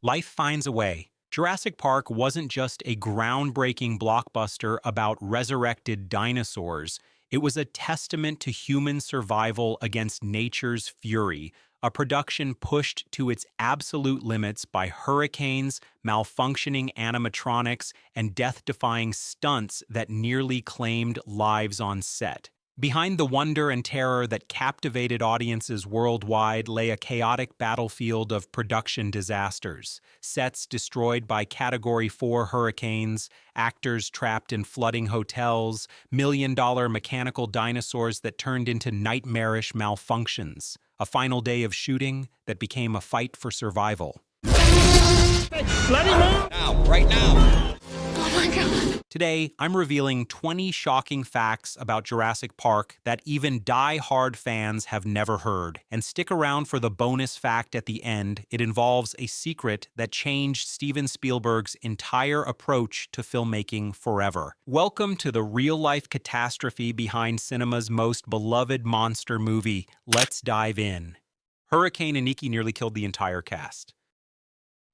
Life finds a way. Jurassic Park wasn't just a groundbreaking blockbuster about resurrected dinosaurs. It was a testament to human survival against nature's fury, a production pushed to its absolute limits by hurricanes, malfunctioning animatronics, and death-defying stunts that nearly claimed lives on set. Behind the wonder and terror that captivated audiences worldwide lay a chaotic battlefield of production disasters. Sets destroyed by Category 4 hurricanes, actors trapped in flooding hotels, million-dollar mechanical dinosaurs that turned into nightmarish malfunctions. A final day of shooting that became a fight for survival. Now, right now. Oh my God. Today, I'm revealing 20 shocking facts about Jurassic Park that even die-hard fans have never heard. And stick around for the bonus fact at the end. It involves a secret that changed Steven Spielberg's entire approach to filmmaking forever. Welcome to the real-life catastrophe behind cinema's most beloved monster movie. Let's dive in. Hurricane Iniki nearly killed the entire cast.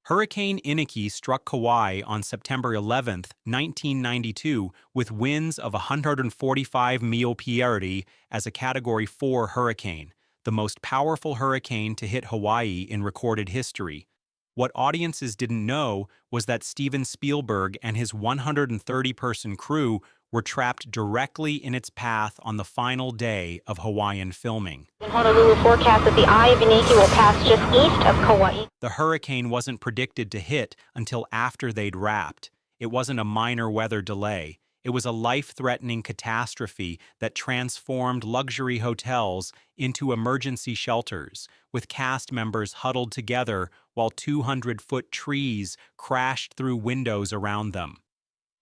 Hurricane Iniki struck Kauai on September 11, 1992, with winds of 145 mph as a Category 4 hurricane, the most powerful hurricane to hit Hawaii in recorded history. What audiences didn't know was that Steven Spielberg and his 130-person crew were trapped directly in its path on the final day of Hawaiian filming. Honolulu forecast that the eye of Iniki will pass just east of Kauai. The hurricane wasn't predicted to hit until after they'd wrapped. It wasn't a minor weather delay. It was a life-threatening catastrophe that transformed luxury hotels into emergency shelters, with cast members huddled together while 200-foot trees crashed through windows around them.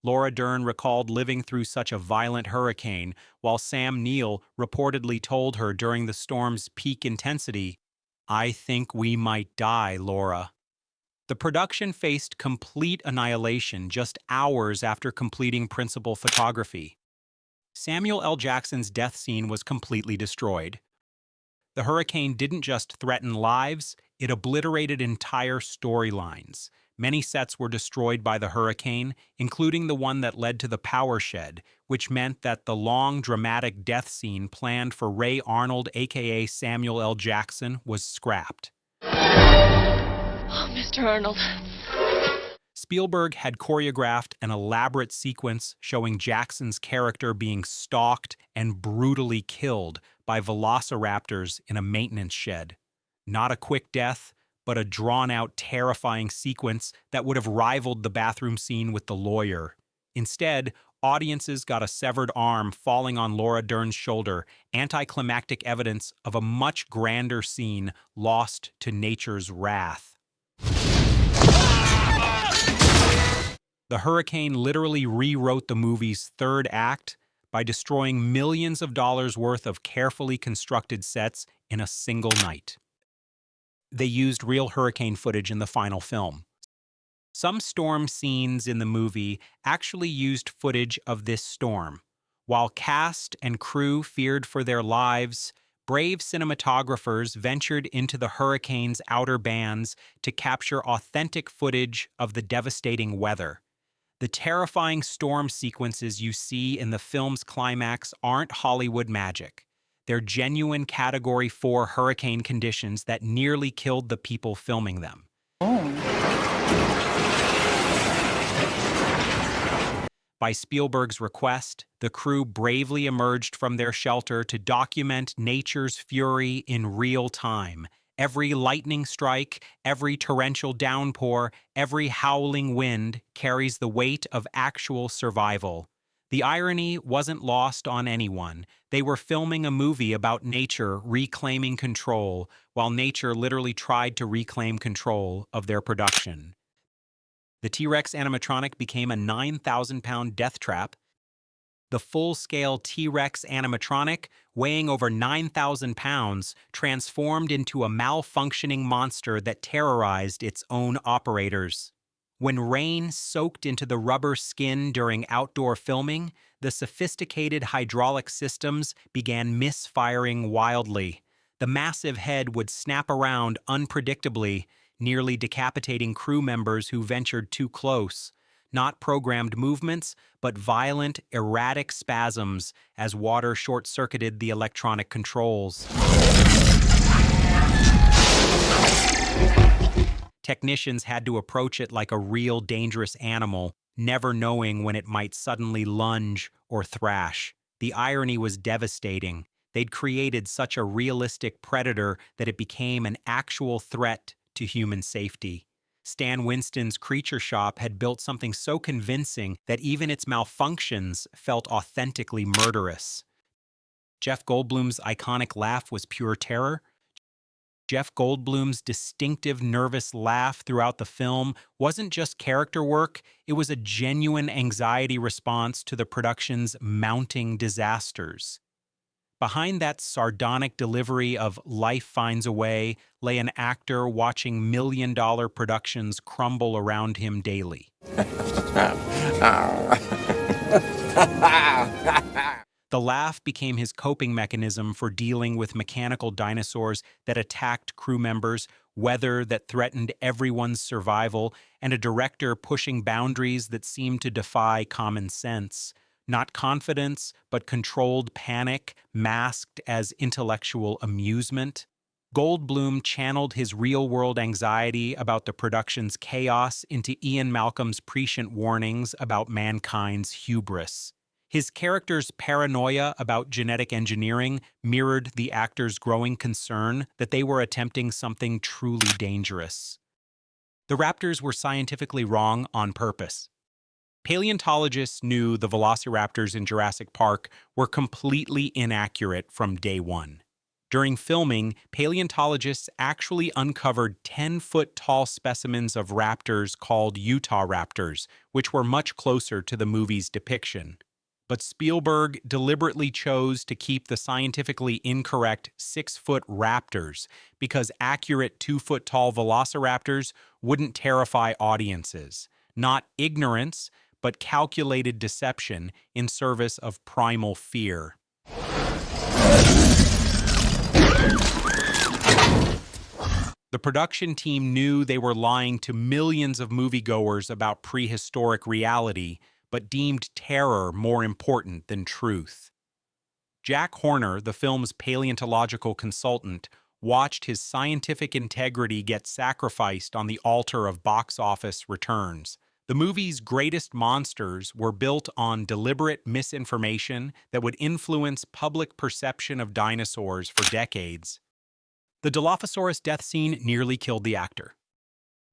Laura Dern recalled living through such a violent hurricane, while Sam Neill reportedly told her during the storm's peak intensity, "I think we might die, Laura." The production faced complete annihilation just hours after completing principal photography. Samuel L. Jackson's death scene was completely destroyed. The hurricane didn't just threaten lives, it obliterated entire storylines. Many sets were destroyed by the hurricane, including the one that led to the power shed, which meant that the long, dramatic death scene planned for Ray Arnold, aka Samuel L. Jackson, was scrapped. Oh, Mr. Arnold. Spielberg had choreographed an elaborate sequence showing Jackson's character being stalked and brutally killed by velociraptors in a maintenance shed. Not a quick death, but a drawn-out, terrifying sequence that would have rivaled the bathroom scene with the lawyer. Instead, audiences got a severed arm falling on Laura Dern's shoulder, anticlimactic evidence of a much grander scene lost to nature's wrath. The hurricane literally rewrote the movie's third act by destroying millions of dollars worth of carefully constructed sets in a single night. They used real hurricane footage in the final film. Some storm scenes in the movie actually used footage of this storm. While cast and crew feared for their lives, brave cinematographers ventured into the hurricane's outer bands to capture authentic footage of the devastating weather. The terrifying storm sequences you see in the film's climax aren't Hollywood magic. They're genuine Category 4 hurricane conditions that nearly killed the people filming them. By Spielberg's request, the crew bravely emerged from their shelter to document nature's fury in real time. Every lightning strike, every torrential downpour, every howling wind carries the weight of actual survival. The irony wasn't lost on anyone. They were filming a movie about nature reclaiming control, while nature literally tried to reclaim control of their production. The T-Rex animatronic became a 9,000-pound death trap. The full-scale T-Rex animatronic, weighing over 9,000 pounds, transformed into a malfunctioning monster that terrorized its own operators. When rain soaked into the rubber skin during outdoor filming, the sophisticated hydraulic systems began misfiring wildly. The massive head would snap around unpredictably, nearly decapitating crew members who ventured too close. Not programmed movements, but violent, erratic spasms as water short-circuited the electronic controls. Technicians had to approach it like a real dangerous animal, never knowing when it might suddenly lunge or thrash. The irony was devastating. They'd created such a realistic predator that it became an actual threat to human safety. Stan Winston's Creature Shop had built something so convincing that even its malfunctions felt authentically murderous. Jeff Goldblum's iconic laugh was pure terror. Jeff Goldblum's distinctive nervous laugh throughout the film wasn't just character work, it was a genuine anxiety response to the production's mounting disasters. Behind that sardonic delivery of "life finds a way" lay an actor watching million-dollar productions crumble around him daily. The laugh became his coping mechanism for dealing with mechanical dinosaurs that attacked crew members, weather that threatened everyone's survival, and a director pushing boundaries that seemed to defy common sense. Not confidence, but controlled panic, masked as intellectual amusement. Goldblum channeled his real-world anxiety about the production's chaos into Ian Malcolm's prescient warnings about mankind's hubris. His character's paranoia about genetic engineering mirrored the actor's growing concern that they were attempting something truly dangerous. The Raptors were scientifically wrong on purpose. Paleontologists knew the Velociraptors in Jurassic Park were completely inaccurate from day one. During filming, paleontologists actually uncovered 10-foot-tall specimens of raptors called Utah raptors, which were much closer to the movie's depiction. But Spielberg deliberately chose to keep the scientifically incorrect 6-foot raptors because accurate 2-foot-tall velociraptors wouldn't terrify audiences. Not ignorance, but calculated deception in service of primal fear. The production team knew they were lying to millions of moviegoers about prehistoric reality, but deemed terror more important than truth. Jack Horner, the film's paleontological consultant, watched his scientific integrity get sacrificed on the altar of box office returns. The movie's greatest monsters were built on deliberate misinformation that would influence public perception of dinosaurs for decades. The Dilophosaurus death scene nearly killed the actor.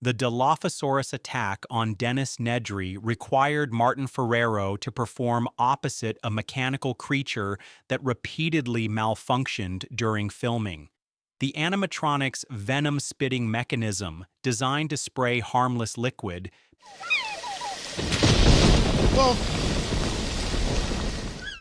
The Dilophosaurus attack on Dennis Nedry required Martin Ferrero to perform opposite a mechanical creature that repeatedly malfunctioned during filming. The animatronic's venom-spitting mechanism, designed to spray harmless liquid,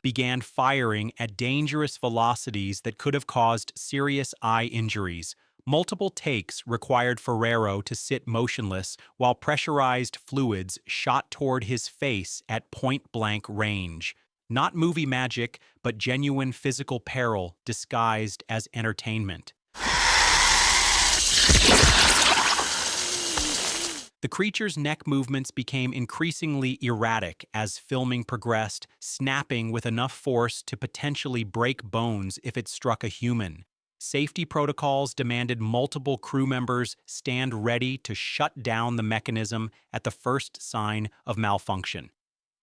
began firing at dangerous velocities that could have caused serious eye injuries. Multiple takes required Ferrero to sit motionless while pressurized fluids shot toward his face at point-blank range. Not movie magic, but genuine physical peril disguised as entertainment. The creature's neck movements became increasingly erratic as filming progressed, snapping with enough force to potentially break bones if it struck a human. Safety protocols demanded multiple crew members stand ready to shut down the mechanism at the first sign of malfunction.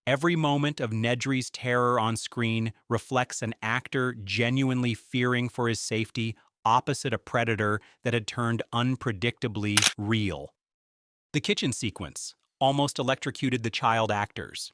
Every moment of Nedry's terror on screen reflects an actor genuinely fearing for his safety opposite a predator that had turned unpredictably real. The kitchen sequence almost electrocuted the child actors.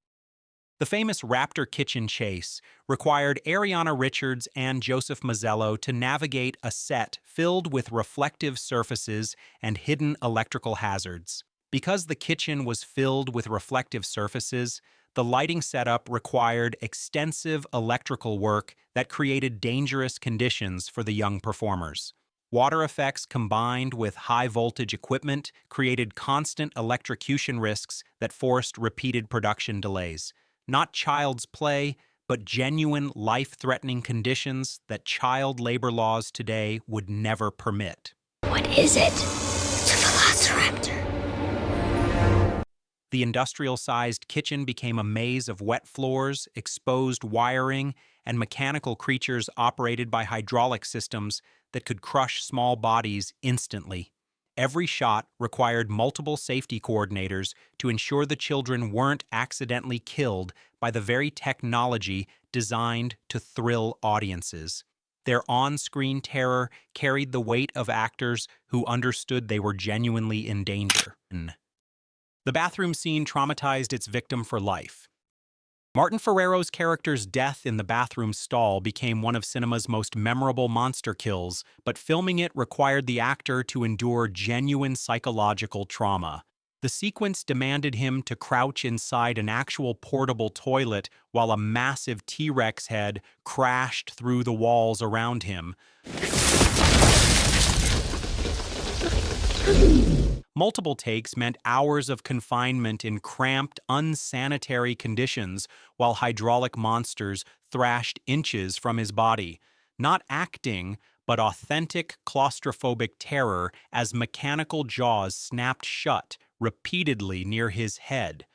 The famous Raptor kitchen chase required Ariana Richards and Joseph Mazzello to navigate a set filled with reflective surfaces and hidden electrical hazards. Because the kitchen was filled with reflective surfaces, the lighting setup required extensive electrical work that created dangerous conditions for the young performers. Water effects combined with high-voltage equipment created constant electrocution risks that forced repeated production delays. Not child's play, but genuine life-threatening conditions that child labor laws today would never permit. What is it? It's a Velociraptor. The industrial-sized kitchen became a maze of wet floors, exposed wiring, and mechanical creatures operated by hydraulic systems that could crush small bodies instantly. Every shot required multiple safety coordinators to ensure the children weren't accidentally killed by the very technology designed to thrill audiences. Their on-screen terror carried the weight of actors who understood they were genuinely in danger. The bathroom scene traumatized its victim for life. Martin Ferrero's character's death in the bathroom stall became one of cinema's most memorable monster kills, but filming it required the actor to endure genuine psychological trauma. The sequence demanded him to crouch inside an actual portable toilet while a massive T-Rex head crashed through the walls around him. Multiple takes meant hours of confinement in cramped, unsanitary conditions while hydraulic monsters thrashed inches from his body. Not acting, but authentic claustrophobic terror as mechanical jaws snapped shut repeatedly near his head.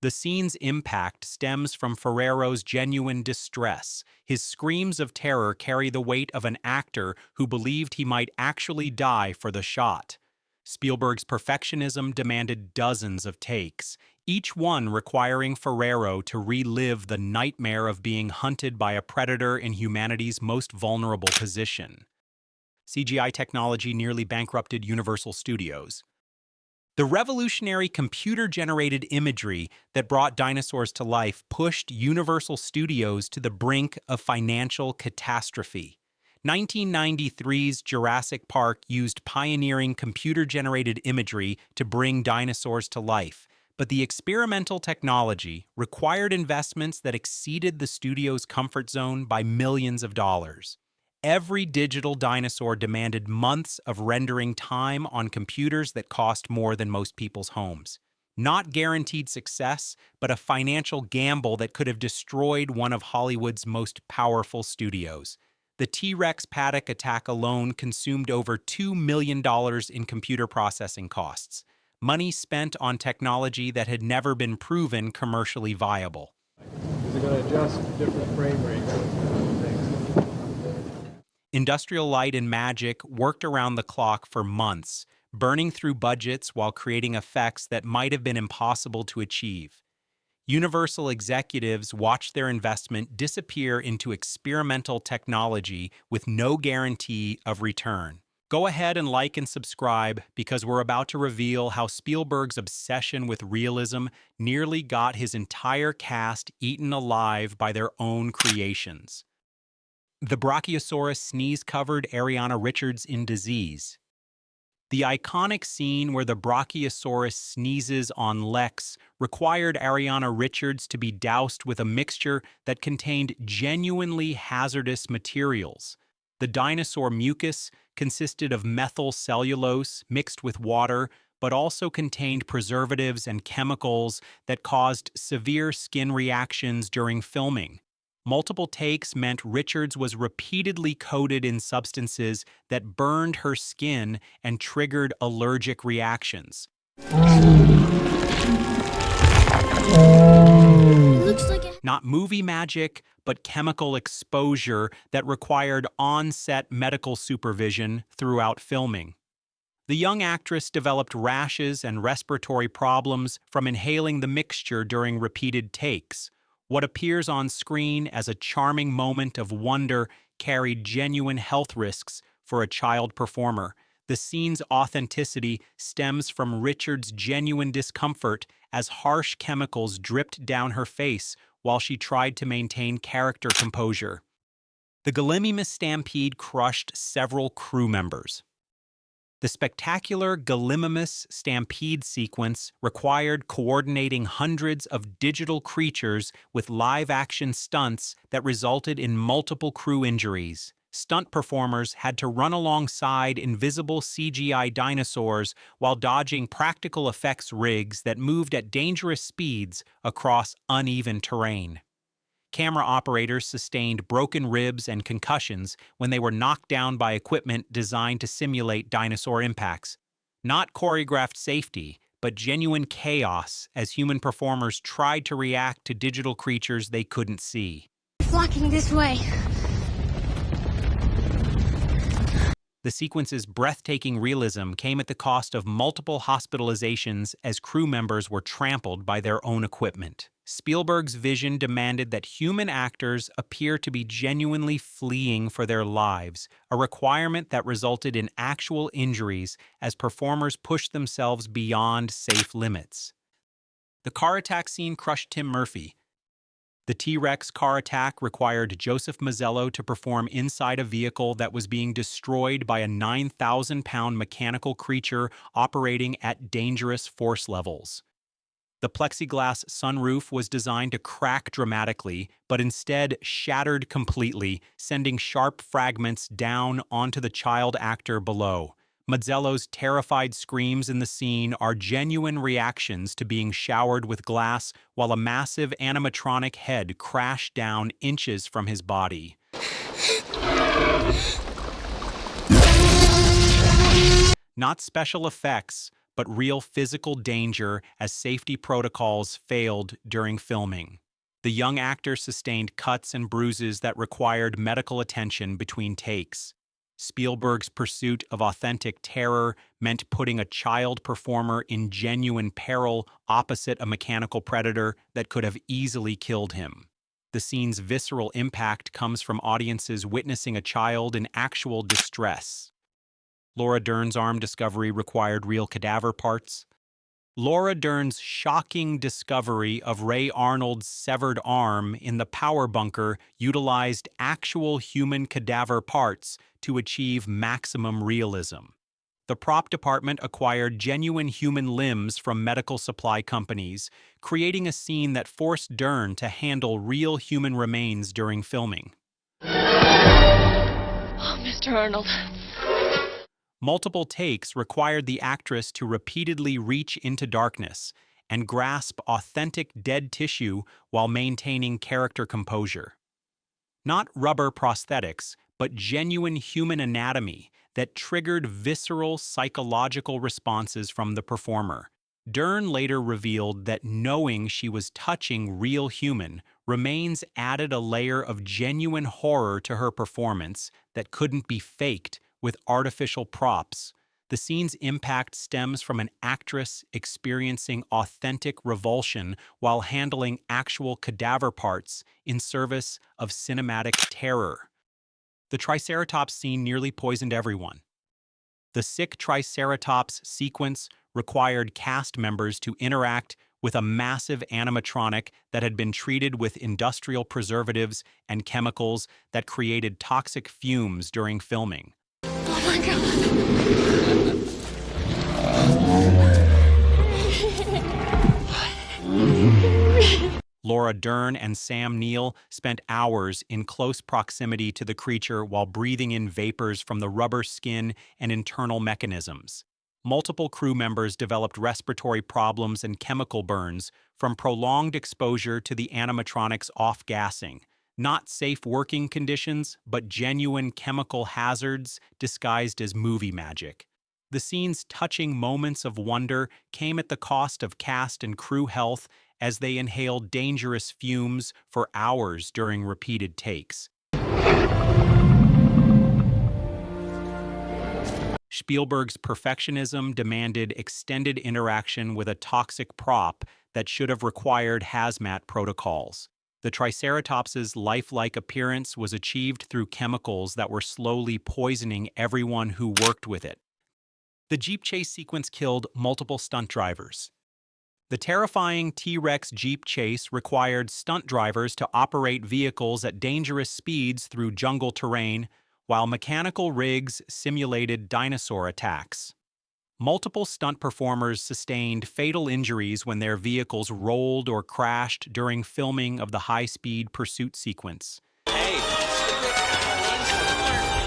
The scene's impact stems from Ferrero's genuine distress. His screams of terror carry the weight of an actor who believed he might actually die for the shot. Spielberg's perfectionism demanded dozens of takes, each one requiring Ferrero to relive the nightmare of being hunted by a predator in humanity's most vulnerable position. CGI technology nearly bankrupted Universal Studios. The revolutionary computer-generated imagery that brought dinosaurs to life pushed Universal Studios to the brink of financial catastrophe. 1993's Jurassic Park used pioneering computer-generated imagery to bring dinosaurs to life, but the experimental technology required investments that exceeded the studio's comfort zone by millions of dollars. Every digital dinosaur demanded months of rendering time on computers that cost more than most people's homes. Not guaranteed success, but a financial gamble that could have destroyed one of Hollywood's most powerful studios. The T-Rex paddock attack alone consumed over $2 million in computer processing costs, money spent on technology that had never been proven commercially viable. Is it going to adjust different frame rates? Industrial Light and Magic worked around the clock for months, burning through budgets while creating effects that might have been impossible to achieve. Universal executives watched their investment disappear into experimental technology with no guarantee of return. Go ahead and like and subscribe because we're about to reveal how Spielberg's obsession with realism nearly got his entire cast eaten alive by their own creations. The Brachiosaurus sneeze-covered Ariana Richards in disease. The iconic scene where the Brachiosaurus sneezes on Lex required Ariana Richards to be doused with a mixture that contained genuinely hazardous materials. The dinosaur mucus consisted of methyl cellulose mixed with water, but also contained preservatives and chemicals that caused severe skin reactions during filming. Multiple takes meant Richards was repeatedly coated in substances that burned her skin and triggered allergic reactions. Looks like Not movie magic, but chemical exposure that required on-set medical supervision throughout filming. The young actress developed rashes and respiratory problems from inhaling the mixture during repeated takes. What appears on screen as a charming moment of wonder carried genuine health risks for a child performer. The scene's authenticity stems from Richards' genuine discomfort as harsh chemicals dripped down her face while she tried to maintain character composure. The Gimmus stampede crushed several crew members. The spectacular Gimmus stampede sequence required coordinating hundreds of digital creatures with live-action stunts that resulted in multiple crew injuries. Stunt performers had to run alongside invisible CGI dinosaurs while dodging practical effects rigs that moved at dangerous speeds across uneven terrain. Camera operators sustained broken ribs and concussions when they were knocked down by equipment designed to simulate dinosaur impacts. Not choreographed safety, but genuine chaos as human performers tried to react to digital creatures they couldn't see. Flocking this way. The sequence's breathtaking realism came at the cost of multiple hospitalizations as crew members were trampled by their own equipment. Spielberg's vision demanded that human actors appear to be genuinely fleeing for their lives, a requirement that resulted in actual injuries as performers pushed themselves beyond safe limits. The car attack scene crushed Tim Murphy. The T-Rex car attack required Joseph Mazzello to perform inside a vehicle that was being destroyed by a 9,000-pound mechanical creature operating at dangerous force levels. The plexiglass sunroof was designed to crack dramatically, but instead shattered completely, sending sharp fragments down onto the child actor below. Mazzello's terrified screams in the scene are genuine reactions to being showered with glass while a massive animatronic head crashed down inches from his body. Not special effects, but real physical danger as safety protocols failed during filming. The young actor sustained cuts and bruises that required medical attention between takes. Spielberg's pursuit of authentic terror meant putting a child performer in genuine peril opposite a mechanical predator that could have easily killed him. The scene's visceral impact comes from audiences witnessing a child in actual distress. Laura Dern's arm discovery required real cadaver parts. Laura Dern's shocking discovery of Ray Arnold's severed arm in the power bunker utilized actual human cadaver parts to achieve maximum realism. The prop department acquired genuine human limbs from medical supply companies, creating a scene that forced Dern to handle real human remains during filming. Oh, Mr. Arnold. Multiple takes required the actress to repeatedly reach into darkness and grasp authentic dead tissue while maintaining character composure. Not rubber prosthetics, but genuine human anatomy that triggered visceral psychological responses from the performer. Dern later revealed that knowing she was touching real human remains added a layer of genuine horror to her performance that couldn't be faked with artificial props. The scene's impact stems from an actress experiencing authentic revulsion while handling actual cadaver parts in service of cinematic terror. The Triceratops scene nearly poisoned everyone. The sick Triceratops sequence required cast members to interact with a massive animatronic that had been treated with industrial preservatives and chemicals that created toxic fumes during filming. Oh my God. Laura Dern and Sam Neill spent hours in close proximity to the creature while breathing in vapors from the rubber skin and internal mechanisms. Multiple crew members developed respiratory problems and chemical burns from prolonged exposure to the animatronic's off-gassing. Not safe working conditions, but genuine chemical hazards disguised as movie magic. The scene's touching moments of wonder came at the cost of cast and crew health as they inhaled dangerous fumes for hours during repeated takes. Spielberg's perfectionism demanded extended interaction with a toxic prop that should have required hazmat protocols. The Triceratops's lifelike appearance was achieved through chemicals that were slowly poisoning everyone who worked with it. The Jeep chase sequence killed multiple stunt drivers. The terrifying T-Rex Jeep chase required stunt drivers to operate vehicles at dangerous speeds through jungle terrain, while mechanical rigs simulated dinosaur attacks. Multiple stunt performers sustained fatal injuries when their vehicles rolled or crashed during filming of the high-speed pursuit sequence. Hey,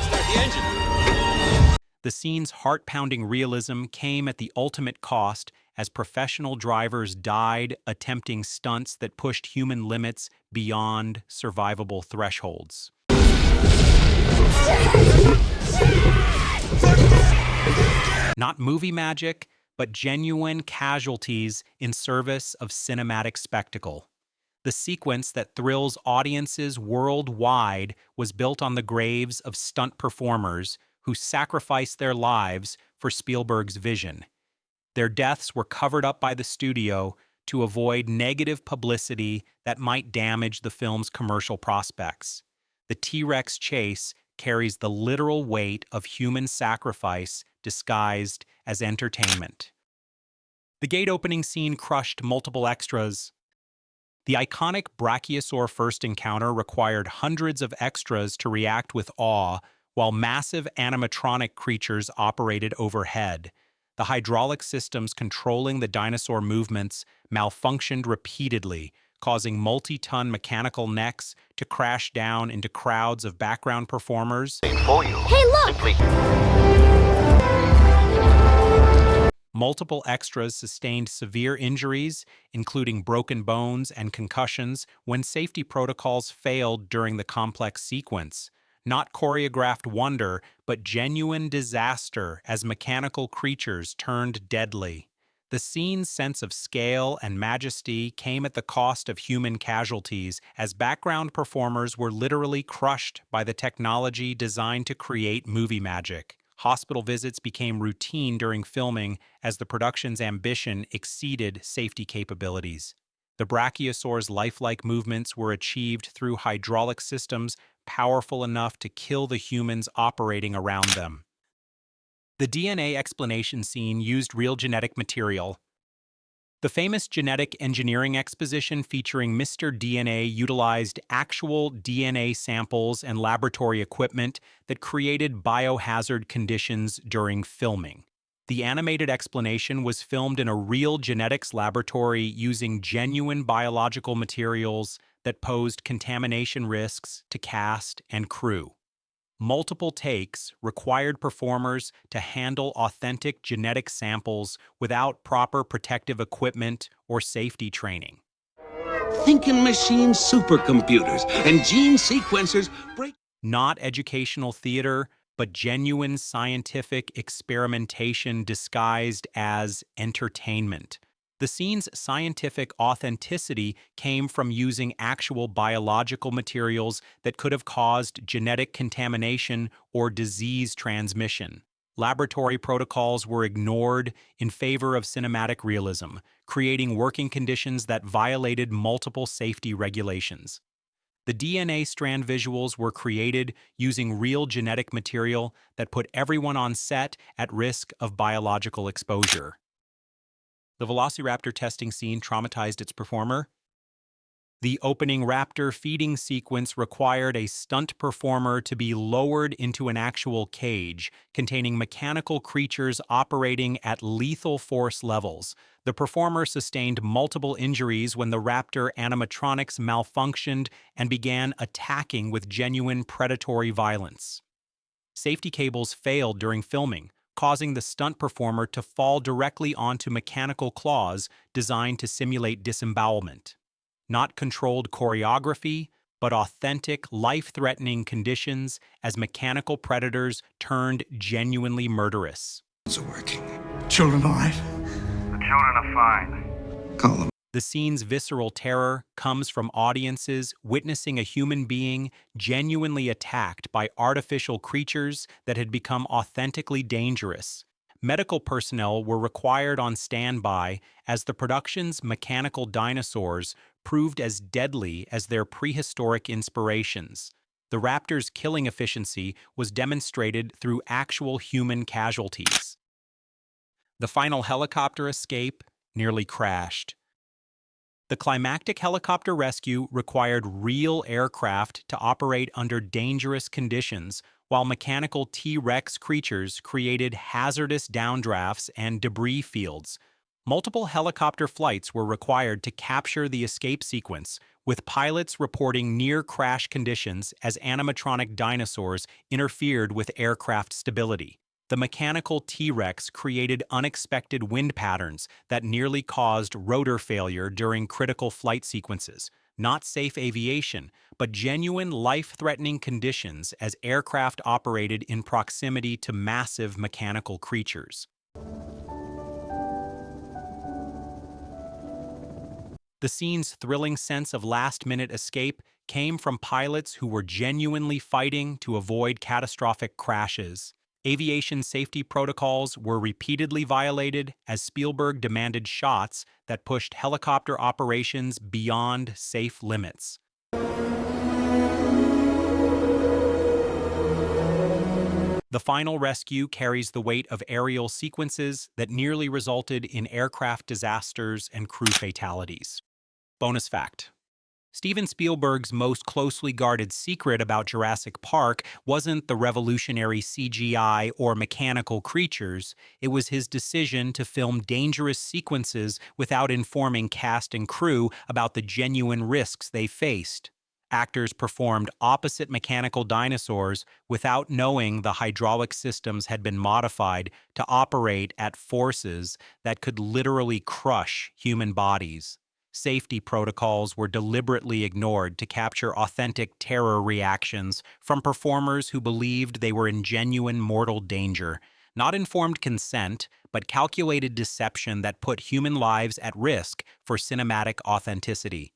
start the engine. The scene's heart-pounding realism came at the ultimate cost as professional drivers died attempting stunts that pushed human limits beyond survivable thresholds. Not movie magic, but genuine casualties in service of cinematic spectacle. The sequence that thrills audiences worldwide was built on the graves of stunt performers who sacrificed their lives for Spielberg's vision. Their deaths were covered up by the studio to avoid negative publicity that might damage the film's commercial prospects. The T-Rex chase carries the literal weight of human sacrifice disguised as entertainment. The gate opening scene crushed multiple extras. The iconic Brachiosaur first encounter required hundreds of extras to react with awe, while massive animatronic creatures operated overhead. The hydraulic systems controlling the dinosaur movements malfunctioned repeatedly, causing multi-ton mechanical necks to crash down into crowds of background performers. Hey, look! Multiple extras sustained severe injuries, including broken bones and concussions, when safety protocols failed during the complex sequence. Not choreographed wonder, but genuine disaster as mechanical creatures turned deadly. The scene's sense of scale and majesty came at the cost of human casualties, as background performers were literally crushed by the technology designed to create movie magic. Hospital visits became routine during filming as the production's ambition exceeded safety capabilities. The Brachiosaur's lifelike movements were achieved through hydraulic systems powerful enough to kill the humans operating around them. The DNA explanation scene used real genetic material. The famous genetic engineering exposition featuring Mr. DNA utilized actual DNA samples and laboratory equipment that created biohazard conditions during filming. The animated explanation was filmed in a real genetics laboratory using genuine biological materials that posed contamination risks to cast and crew. Multiple takes required performers to handle authentic genetic samples without proper protective equipment or safety training. Thinking machine supercomputers and gene sequencers break. Not educational theater, but genuine scientific experimentation disguised as entertainment. The scene's scientific authenticity came from using actual biological materials that could have caused genetic contamination or disease transmission. Laboratory protocols were ignored in favor of cinematic realism, creating working conditions that violated multiple safety regulations. The DNA strand visuals were created using real genetic material that put everyone on set at risk of biological exposure. The Velociraptor testing scene traumatized its performer. The opening raptor feeding sequence required a stunt performer to be lowered into an actual cage containing mechanical creatures operating at lethal force levels. The performer sustained multiple injuries when the raptor animatronics malfunctioned and began attacking with genuine predatory violence. Safety cables failed during filming, causing the stunt performer to fall directly onto mechanical claws designed to simulate disembowelment. Not controlled choreography, but authentic, life-threatening conditions as mechanical predators turned genuinely murderous. Are working. Children all right? The children are fine. Call them. The scene's visceral terror comes from audiences witnessing a human being genuinely attacked by artificial creatures that had become authentically dangerous. Medical personnel were required on standby as the production's mechanical dinosaurs proved as deadly as their prehistoric inspirations. The raptor's killing efficiency was demonstrated through actual human casualties. The final helicopter escape nearly crashed. The climactic helicopter rescue required real aircraft to operate under dangerous conditions, while mechanical T-Rex creatures created hazardous downdrafts and debris fields. Multiple helicopter flights were required to capture the escape sequence, with pilots reporting near-crash conditions as animatronic dinosaurs interfered with aircraft stability. The mechanical T-Rex created unexpected wind patterns that nearly caused rotor failure during critical flight sequences. Not safe aviation, but genuine life-threatening conditions as aircraft operated in proximity to massive mechanical creatures. The scene's thrilling sense of last-minute escape came from pilots who were genuinely fighting to avoid catastrophic crashes. Aviation safety protocols were repeatedly violated as Spielberg demanded shots that pushed helicopter operations beyond safe limits. The final rescue carries the weight of aerial sequences that nearly resulted in aircraft disasters and crew fatalities. Bonus fact: Steven Spielberg's most closely guarded secret about Jurassic Park wasn't the revolutionary CGI or mechanical creatures, it was his decision to film dangerous sequences without informing cast and crew about the genuine risks they faced. Actors performed opposite mechanical dinosaurs without knowing the hydraulic systems had been modified to operate at forces that could literally crush human bodies. Safety protocols were deliberately ignored to capture authentic terror reactions from performers who believed they were in genuine mortal danger. Not informed consent, but calculated deception that put human lives at risk for cinematic authenticity.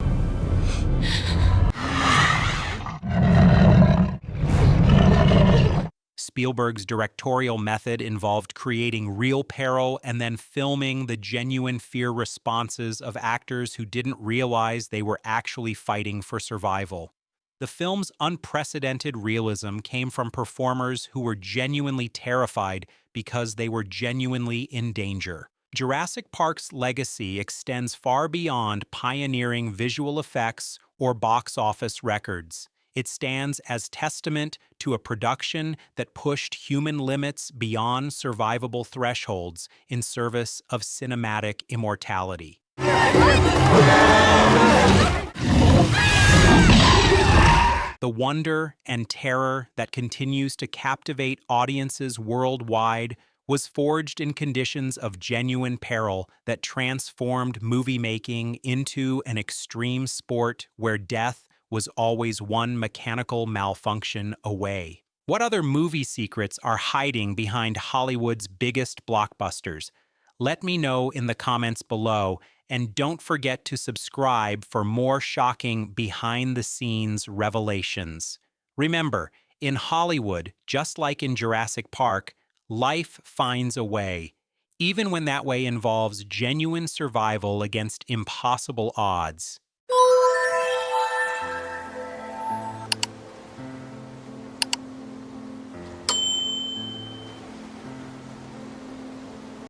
Spielberg's directorial method involved creating real peril and then filming the genuine fear responses of actors who didn't realize they were actually fighting for survival. The film's unprecedented realism came from performers who were genuinely terrified because they were genuinely in danger. Jurassic Park's legacy extends far beyond pioneering visual effects or box office records. It stands as testament to a production that pushed human limits beyond survivable thresholds in service of cinematic immortality. The wonder and terror that continues to captivate audiences worldwide was forged in conditions of genuine peril that transformed movie-making into an extreme sport where death was always one mechanical malfunction away. What other movie secrets are hiding behind Hollywood's biggest blockbusters? Let me know in the comments below, and don't forget to subscribe for more shocking behind-the-scenes revelations. Remember, in Hollywood, just like in Jurassic Park, life finds a way, even when that way involves genuine survival against impossible odds.